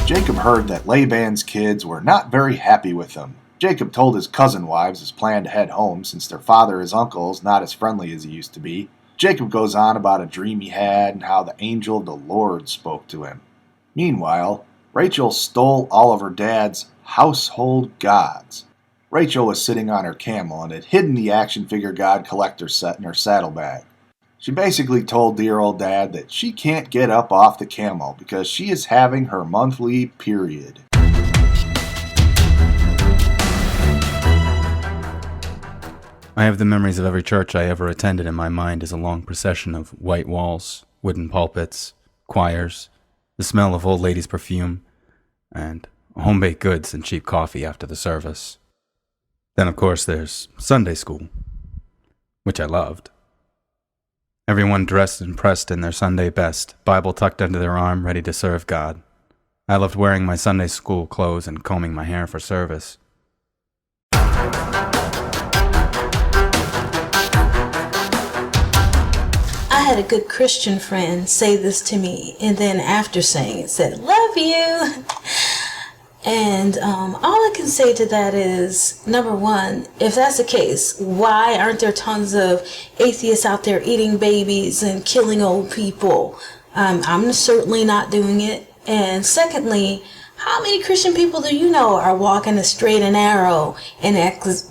Jacob heard that Laban's kids were not very happy with him. Jacob told his cousin wives his plan to head home since their father, his uncle, is not as friendly as he used to be. Jacob goes on about a dream he had and how the angel of the Lord spoke to him. Meanwhile, Rachel stole all of her dad's household gods. Rachel was sitting on her camel and had hidden the action figure god collector set in her saddlebag. She basically told dear old dad that she can't get up off the camel because she is having her monthly period. I have the memories of every church I ever attended in my mind as a long procession of white walls, wooden pulpits, choirs, the smell of old ladies' perfume, and home-baked goods and cheap coffee after the service. Then, of course, there's Sunday school, which I loved. Everyone dressed and pressed in their Sunday best, Bible tucked under their arm, ready to serve God. I loved wearing my Sunday school clothes and combing my hair for service. I had a good Christian friend say this to me, and then after saying it, said, "Love you." And all I can say to that is, number one, if that's the case, why aren't there tons of atheists out there eating babies and killing old people? I'm certainly not doing it. And secondly, how many Christian people do you know are walking a straight and narrow and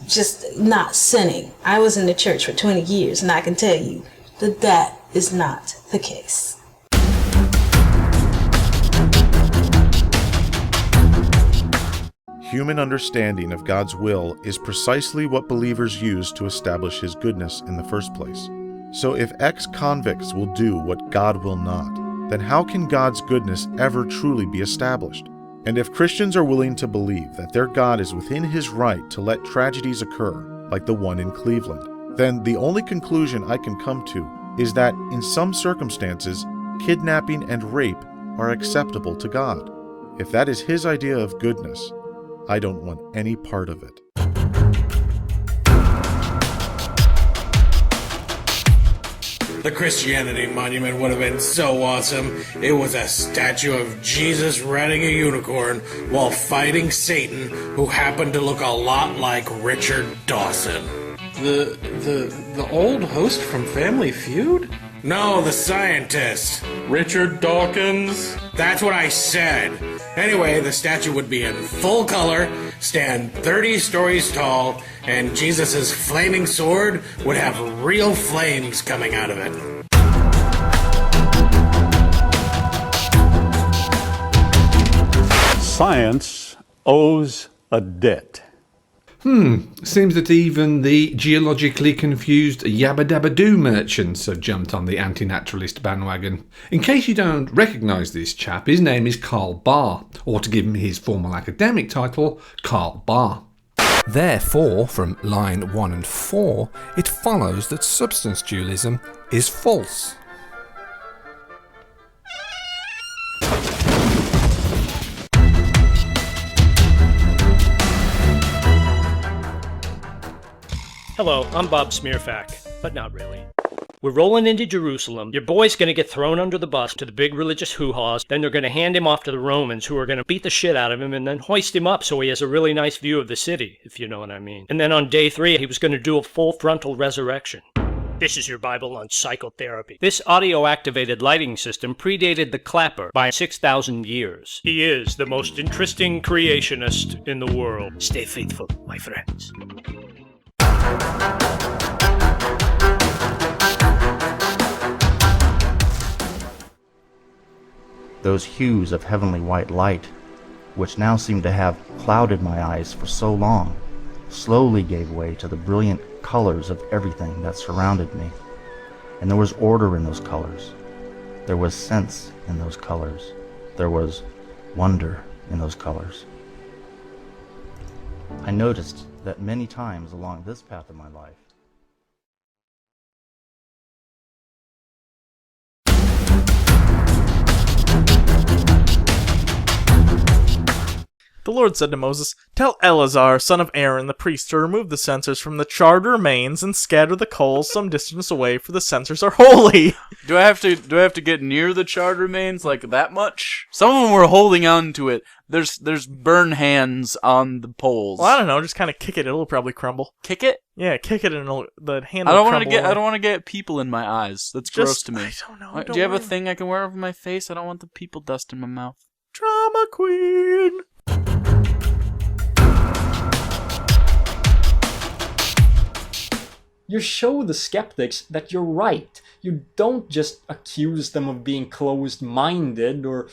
just not sinning? I was in the church for 20 years, and I can tell you that that is not the case. Human understanding of God's will is precisely what believers use to establish His goodness in the first place. So if ex-convicts will do what God will not, then how can God's goodness ever truly be established? And if Christians are willing to believe that their God is within His right to let tragedies occur, like the one in Cleveland, then the only conclusion I can come to is that in some circumstances, kidnapping and rape are acceptable to God. If that is His idea of goodness, I don't want any part of it. The Christianity Monument would have been so awesome. It was a statue of Jesus riding a unicorn while fighting Satan, who happened to look a lot like Richard Dawson. The old host from Family Feud? No, the scientist. Richard Dawkins? That's what I said. Anyway, the statue would be in full color, stand 30 stories tall, and Jesus' flaming sword would have real flames coming out of it. Science owes a debt. Seems that even the geologically confused yabba-dabba-doo merchants have jumped on the anti-naturalist bandwagon. In case you don't recognise this chap, his name is Karl Barr, or to give him his formal academic title, Karl Barr. Therefore, from line 1 and 4, it follows that substance dualism is false. Hello, I'm Bob Smearfack, but not really. We're rolling into Jerusalem. Your boy's gonna get thrown under the bus to the big religious hoo-haws. Then they're gonna hand him off to the Romans, who are gonna beat the shit out of him and then hoist him up so he has a really nice view of the city, if you know what I mean. And then on day 3, he was gonna do a full frontal resurrection. This is your Bible on psychotherapy. This audio-activated lighting system predated the clapper by 6,000 years. He is the most interesting creationist in the world. Stay faithful, my friends. Those hues of heavenly white light, which now seemed to have clouded my eyes for so long, slowly gave way to the brilliant colors of everything that surrounded me. And there was order in those colors. There was sense in those colors. There was wonder in those colors. I noticed that many times along this path of my life, The Lord said to Moses, "Tell Eleazar, son of Aaron, the priest, to remove the censers from the charred remains and scatter the coals some distance away, for the censers are holy." Do I have to get near the charred remains like that much? Some of them were holding on to it. There's burn hands on the poles. Well, I don't know. Just kind of kick it. It'll probably crumble. Kick it? Yeah, kick it and the hand. I don't want to get people in my eyes. That's gross to me. I don't know. Do you have a thing I can wear over my face? I don't want the people dust in my mouth. Drama queen. You show the skeptics that you're right. You don't just accuse them of being closed-minded or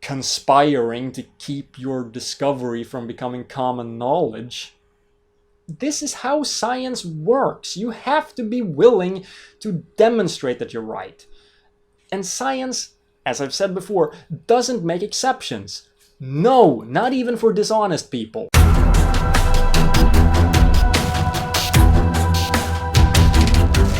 conspiring to keep your discovery from becoming common knowledge. This is how science works. You have to be willing to demonstrate that you're right. And science, as I've said before, doesn't make exceptions. No, not even for dishonest people.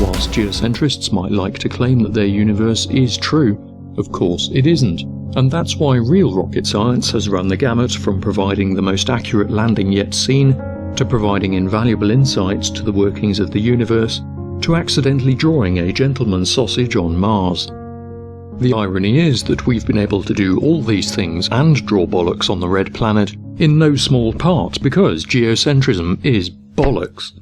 Whilst geocentrists might like to claim that their universe is true, of course it isn't. And that's why real rocket science has run the gamut from providing the most accurate landing yet seen, to providing invaluable insights to the workings of the universe, to accidentally drawing a gentleman's sausage on Mars. The irony is that we've been able to do all these things and draw bollocks on the red planet, in no small part because geocentrism is bollocks.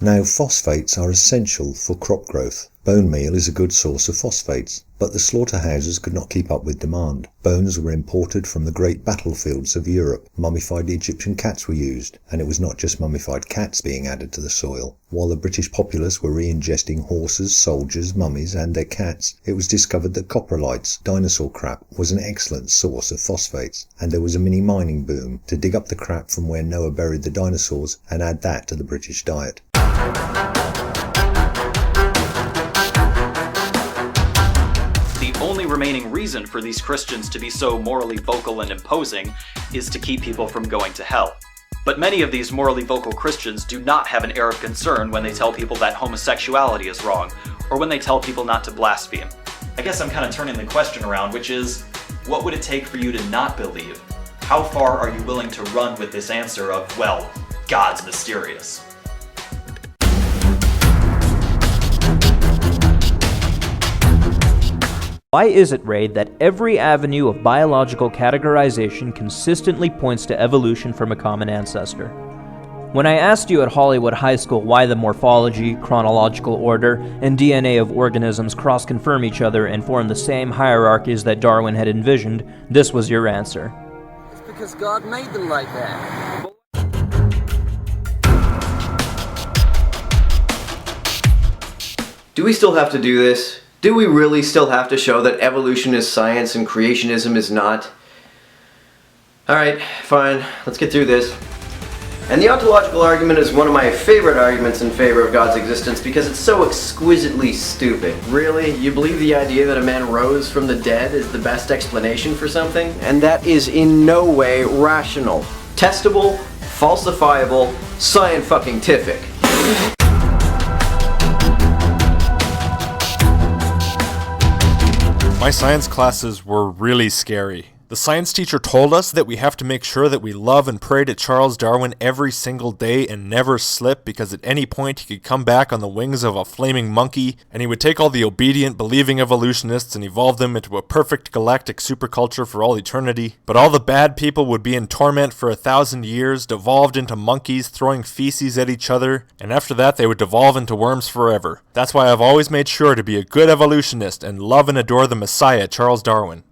Now, phosphates are essential for crop growth. Bone meal is a good source of phosphates, but the slaughterhouses could not keep up with demand. Bones were imported from the great battlefields of Europe. Mummified Egyptian cats were used, and it was not just mummified cats being added to the soil. While the British populace were re-ingesting horses, soldiers, mummies and their cats, it was discovered that coprolites, dinosaur crap, was an excellent source of phosphates, and there was a mini mining boom to dig up the crap from where Noah buried the dinosaurs and add that to the British diet. The only remaining reason for these Christians to be so morally vocal and imposing is to keep people from going to hell. But many of these morally vocal Christians do not have an air of concern when they tell people that homosexuality is wrong, or when they tell people not to blaspheme. I guess I'm kind of turning the question around, which is, what would it take for you to not believe? How far are you willing to run with this answer of, well, God's mysterious? Why is it, Ray, that every avenue of biological categorization consistently points to evolution from a common ancestor? When I asked you at Hollywood High School why the morphology, chronological order, and DNA of organisms cross-confirm each other and form the same hierarchies that Darwin had envisioned, this was your answer. It's because God made them like that. Do we still have to do this? Do we really still have to show that evolution is science and creationism is not? Alright, fine, let's get through this. And the ontological argument is one of my favorite arguments in favor of God's existence because it's so exquisitely stupid. Really? You believe the idea that a man rose from the dead is the best explanation for something? And that is in no way rational. Testable, falsifiable, scientific. My science classes were really scary. The science teacher told us that we have to make sure that we love and pray to Charles Darwin every single day and never slip, because at any point he could come back on the wings of a flaming monkey and he would take all the obedient, believing evolutionists and evolve them into a perfect galactic superculture for all eternity. But all the bad people would be in torment for 1,000 years, devolved into monkeys throwing feces at each other, and after that they would devolve into worms forever. That's why I've always made sure to be a good evolutionist and love and adore the Messiah, Charles Darwin.